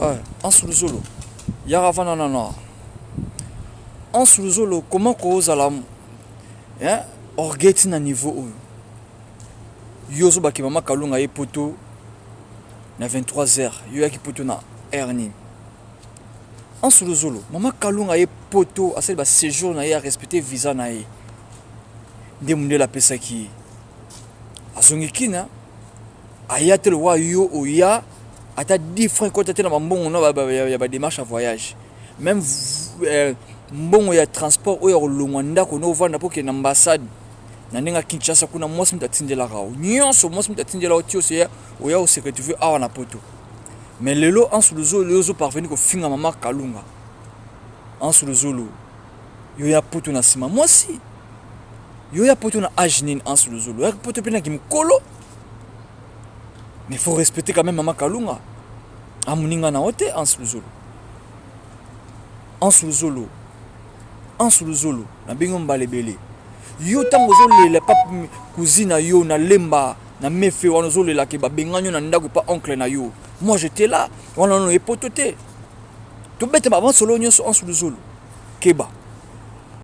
Ouais, en sous le zolo. Yaravana nana. En sous le zolo, comment cause à la. Hein? Orgeti na niveau oyo. Yozo baki mama kalunga ye poto na 23h. Yo yaki poto na erni. En sous le zolo, mama kalunga ye poto asel ba séjour na ye a respecter visa na ye. Nde munde la pesa ki. Azongi kina. Ayatel wa yo oya. Ata 10 francs quand tu es dans bon il y a des démarches à voyage même bon il y a transport ou il y a Luanda qu'on ouvre pour que l'ambassade na ninga Kinshasa kuna moi c'est m'tatindela rao nyonso moi c'est m'tatindela au tio c'est ou ya au secrétaire awa na poto mais lelo en sous le zoo les parvenir ko finga mama kalunga en sous le zolo yo ya poto na sima moi si yo ya poto na ajnin en sous le zolo ya poto pena ki mkolo. Mais il faut respecter quand même Mama Kalunga. Amuninga na ote en sous le zolo. En sous le zolo. En sous le zolo. Na bingo mbalebele. Yo tango zole le pap cousine yo na lemba na mefe wana zole la ke ba benganyo na ndako pa oncle na yo. Moi j'étais là. Wana no epotote. To bete ba solo nyoso en sous le zolo. Keba.